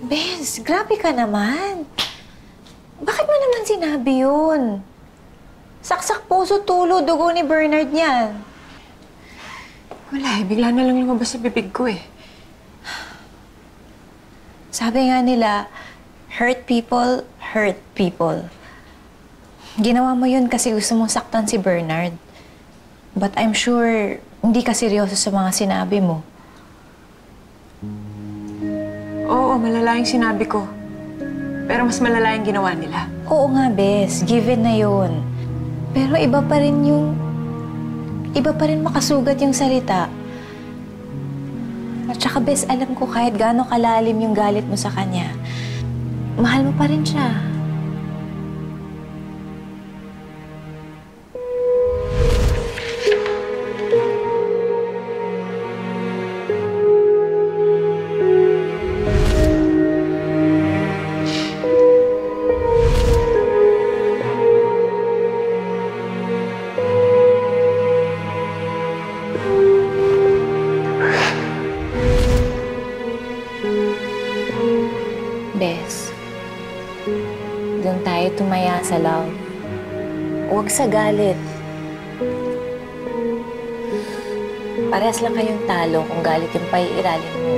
Benz, grabe ka naman. Bakit mo naman sinabi yun? Saksak puso tulo dugo ni Bernard niyan. Wala eh, bigla na lang lumabas sa bibig ko eh. Sabi nga nila, hurt people, hurt people. Ginawa mo yun kasi gusto mong saktan si Bernard. But I'm sure hindi ka seryoso sa mga sinabi mo. Oo, malala yung sinabi ko. Pero mas malala yung ginawa nila. Oo nga, Bes. Given na yun. Pero iba pa rin makasugat yung salita. At saka, Bes, alam ko kahit gaano kalalim yung galit mo sa kanya, mahal mo pa rin siya. Bes, doon tayo tumaya sa love. Huwag sa galit. Parehas lang kayong talo kung galit yung paiiralin mo.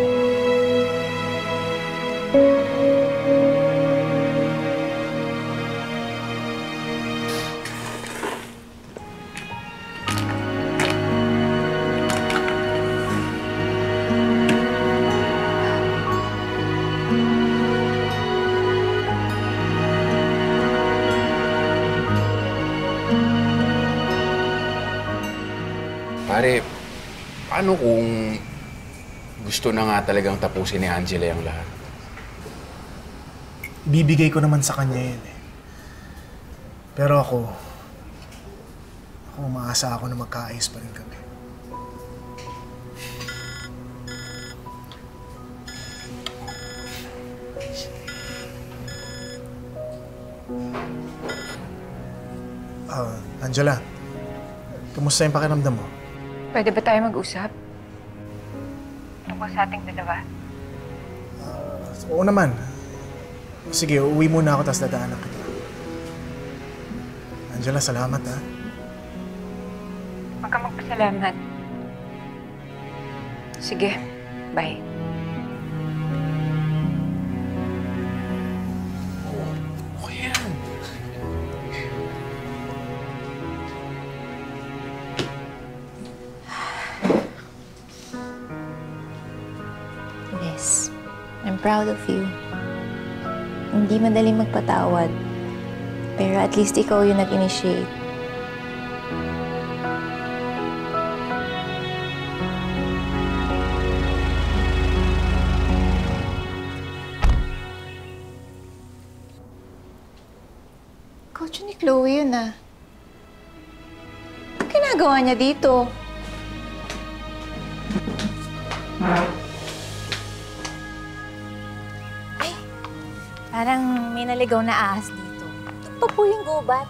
Pare, paano kung gusto na nga talagang tapusin ni Angela yung lahat? Ibibigay ko naman sa kanya yun eh. Pero ako umaasa ako na magkaayos pa rin kami. Angela, kumusta yung pakiramdam mo? Pwede ba tayo mag-usap? Tungkol sa ating dalawa? Oo naman. Sige, uwi muna ako tapos dadaanan kita. Angela, salamat ha. Huwag ka magpasalamat. Sige, bye. Okay yan. Bes, I'm proud of you. Hindi madaling magpatawad. Pero at least ikaw yung nag-initiate. Coach ni Chloe yun ah. Anong ginagawa niya dito? Ay, parang may naligaw na ahas dito. Ito po yung gubat.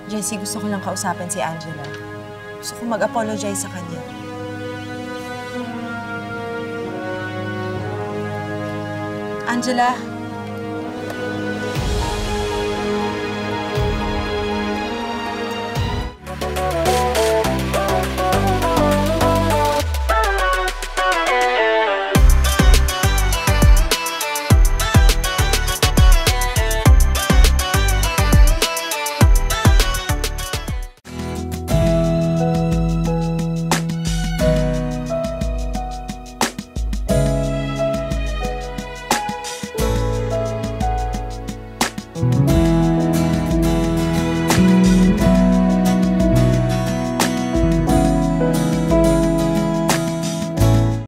Jessie, gusto ko lang kausapin si Angela. Gusto ko mag-apologize sa kanya. Angela,